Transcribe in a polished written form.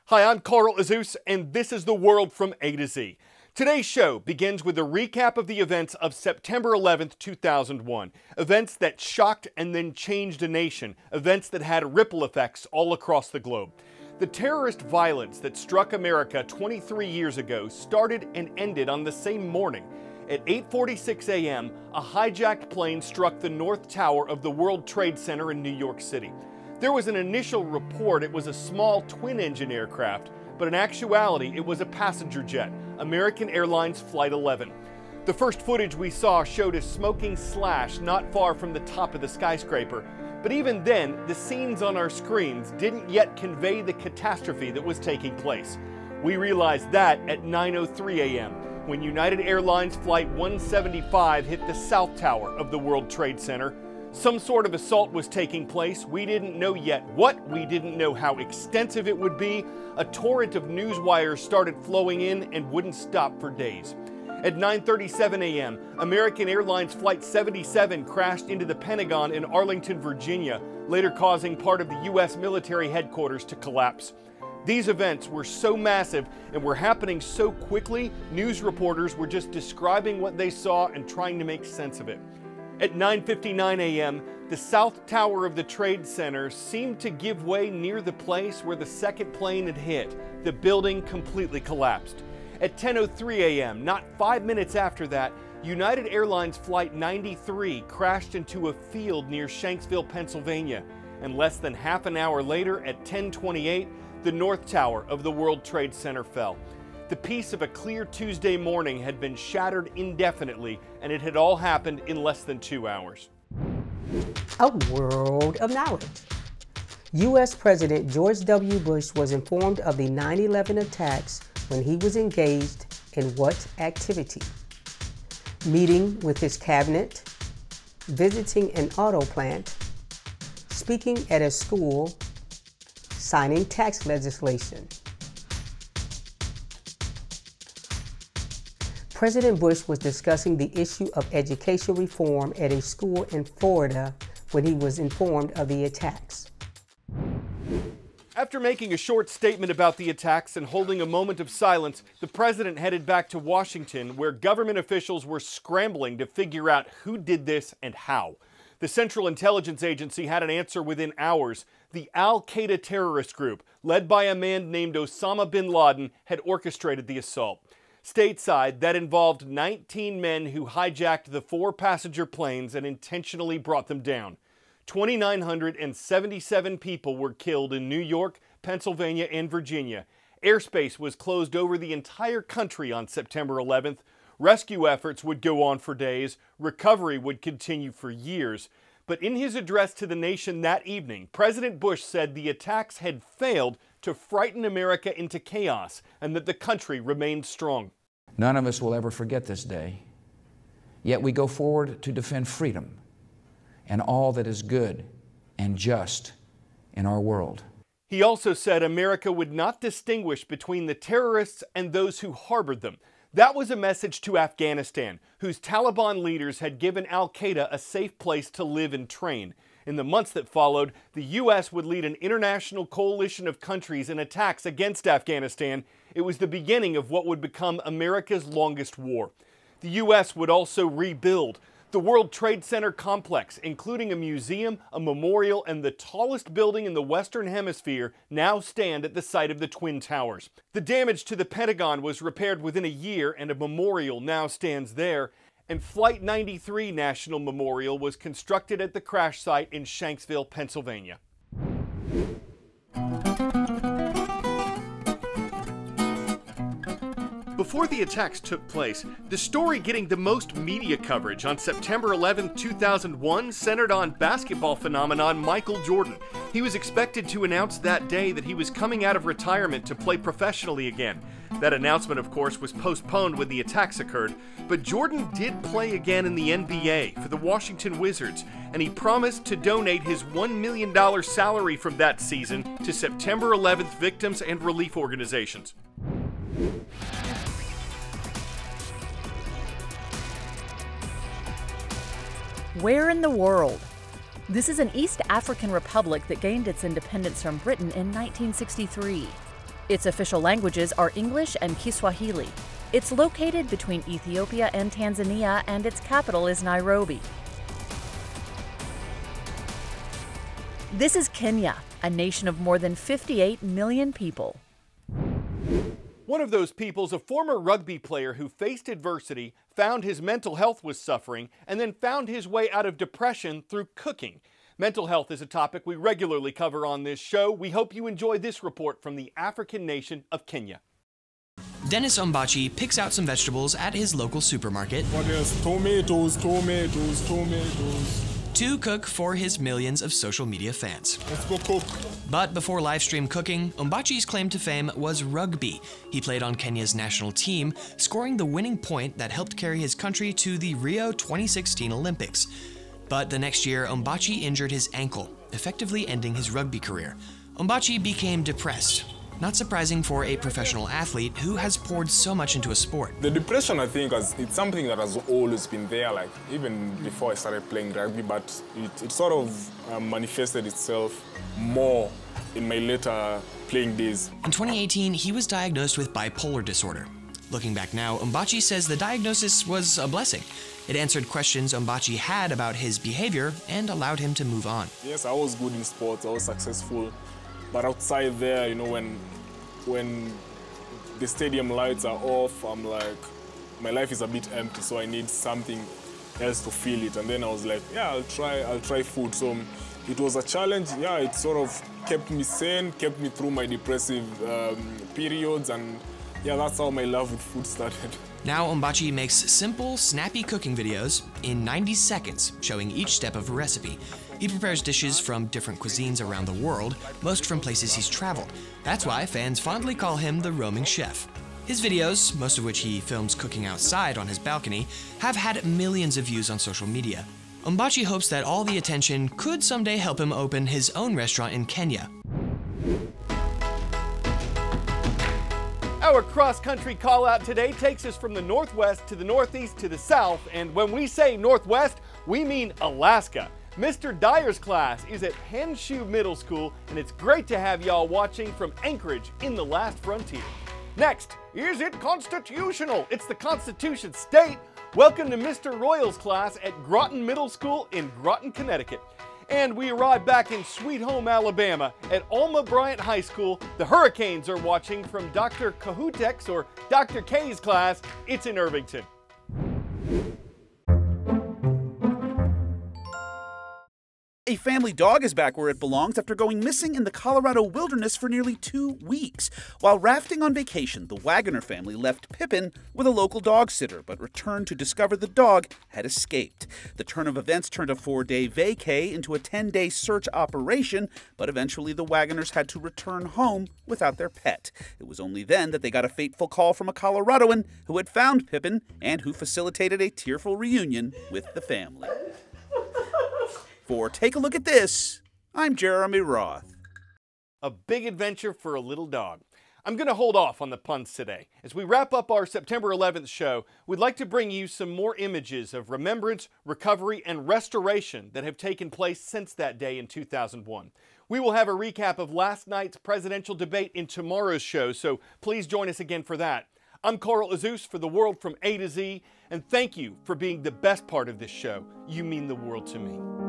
Hi, I'm Azuz, and this is the world from A to Z. Today's show begins with a recap of the events of September 11th, 2001. Events that shocked and then changed a nation. Events that had ripple effects all across the globe. The terrorist violence that struck America 23 years ago started and ended on the same morning. At 8:46 a.m., a hijacked plane struck the North Tower of the World Trade Center in New York City. There was an initial report it was a small twin-engine aircraft, but in actuality it was a passenger jet, American Airlines Flight 11. The first footage we saw showed a smoking slash not far from the top of the skyscraper, but even then, the scenes on our screens didn't yet convey the catastrophe that was taking place. We realized that at 9:03 a.m., when United Airlines Flight 175 hit the South Tower of the World Trade Center. Some sort of assault was taking place. We didn't know yet what, we didn't know how extensive it would be. A torrent of news wires started flowing in and wouldn't stop for days. At 9:37 a.m., American Airlines Flight 77 crashed into the Pentagon in Arlington, Virginia, later causing part of the U.S. military headquarters to collapse. These events were so massive and were happening so quickly, news reporters were just describing what they saw and trying to make sense of it. At 9:59 a.m., the South Tower of the Trade Center seemed to give way near the place where the second plane had hit. The building completely collapsed. At 10:03 a.m., not 5 minutes after that, United Airlines Flight 93 crashed into a field near Shanksville, Pennsylvania. And less than half an hour later, at 10:28, the North Tower of the World Trade Center fell. The peace of a clear Tuesday morning had been shattered indefinitely, and it had all happened in less than 2 hours. A world of knowledge. U.S. President George W. Bush was informed of the 9/11 attacks when he was engaged in what activity? Meeting with his cabinet, visiting an auto plant, speaking at a school, signing tax legislation. President Bush was discussing the issue of education reform at a school in Florida when he was informed of the attacks. After making a short statement about the attacks and holding a moment of silence, the president headed back to Washington, where government officials were scrambling to figure out who did this and how. The Central Intelligence Agency had an answer within hours. The Al-Qaeda terrorist group, led by a man named Osama bin Laden, had orchestrated the assault. Stateside, that involved 19 men who hijacked the 4 passenger planes and intentionally brought them down. 2,977 people were killed in New York, Pennsylvania, and Virginia. Airspace was closed over the entire country on September 11th. Rescue efforts would go on for days. Recovery would continue for years. But in his address to the nation that evening, President Bush said the attacks had failed to frighten America into chaos and that the country remained strong. None of us will ever forget this day, yet we go forward to defend freedom and all that is good and just in our world. He also said America would not distinguish between the terrorists and those who harbored them. That was a message to Afghanistan, whose Taliban leaders had given Al-Qaeda a safe place to live and train. In the months that followed, the U.S. would lead an international coalition of countries in attacks against Afghanistan. It was the beginning of what would become America's longest war. The U.S. would also rebuild. The World Trade Center complex, including a museum, a memorial, and the tallest building in the Western Hemisphere, now stand at the site of the Twin Towers. The damage to the Pentagon was repaired within a year, and a memorial now stands there. And Flight 93 National Memorial was constructed at the crash site in Shanksville, Pennsylvania. Before the attacks took place, the story getting the most media coverage on September 11, 2001 centered on basketball phenomenon Michael Jordan. He was expected to announce that day that he was coming out of retirement to play professionally again. That announcement, of course, was postponed when the attacks occurred, but Jordan did play again in the NBA for the Washington Wizards, and he promised to donate his $1 million salary from that season to September 11th victims and relief organizations. Where in the world? This is an East African republic that gained its independence from Britain in 1963. Its official languages are English and Kiswahili. It's located between Ethiopia and Tanzania, and its capital is Nairobi. This is Kenya, a nation of more than 58 million people. One of those people's a former rugby player who faced adversity, found his mental health was suffering, and then found his way out of depression through cooking. Mental health is a topic we regularly cover on this show. We hope you enjoy this report from the African nation of Kenya. Dennis Ombachi picks out some vegetables at his local supermarket. What else? Tomatoes. To cook for his millions of social media fans. Let's go cook. But before live stream cooking, Ombachi's claim to fame was rugby. He played on Kenya's national team, scoring the winning point that helped carry his country to the Rio 2016 Olympics. But the next year, Ombachi injured his ankle, effectively ending his rugby career. Ombachi became depressed. Not surprising for a professional athlete who has poured so much into a sport. The depression, I think, it's something that has always been there, like even before I started playing rugby, but it sort of manifested itself more in my later playing days. In 2018, he was diagnosed with bipolar disorder. Looking back now, Ombachi says the diagnosis was a blessing. It answered questions Ombachi had about his behavior and allowed him to move on. Yes, I was good in sports, I was successful. But outside there, you know, when the stadium lights are off, I'm like, my life is a bit empty, so I need something else to fill it. And then I was like, yeah, I'll try food. So it was a challenge. Yeah, it sort of kept me sane, kept me through my depressive periods, and yeah, that's how my love with food started. Now Ombachi makes simple, snappy cooking videos in 90 seconds, showing each step of a recipe. He prepares dishes from different cuisines around the world, most from places he's traveled. That's why fans fondly call him the roaming chef. His videos, most of which he films cooking outside on his balcony, have had millions of views on social media. Ombachi hopes that all the attention could someday help him open his own restaurant in Kenya. Our cross-country call-out today takes us from the northwest to the northeast to the south, and when we say northwest, we mean Alaska. Mr. Dyer's class is at Henshu Middle School, and it's great to have y'all watching from Anchorage in the last frontier. Next, is it constitutional? It's the Constitution State. Welcome to Mr. Royal's class at Groton Middle School in Groton, Connecticut. And we arrive back in Sweet Home, Alabama at Alma Bryant High School. The Hurricanes are watching from Dr. Kahutek's or Dr. K's class. It's in Irvington. A family dog is back where it belongs after going missing in the Colorado wilderness for nearly 2 weeks. While rafting on vacation, the Wagoner family left Pippin with a local dog sitter, but returned to discover the dog had escaped. The turn of events turned a 4-day vacay into a 10-day search operation, but eventually the Wagoners had to return home without their pet. It was only then that they got a fateful call from a Coloradoan who had found Pippin and who facilitated a tearful reunion with the family. For Take a Look at This, I'm Jeremy Roth. A big adventure for a little dog. I'm going to hold off on the puns today. As we wrap up our September 11th show, we'd like to bring you some more images of remembrance, recovery, and restoration that have taken place since that day in 2001. We will have a recap of last night's presidential debate in tomorrow's show, so please join us again for that. I'm Carl Azuz for The World from A to Z, and thank you for being the best part of this show. You mean the world to me.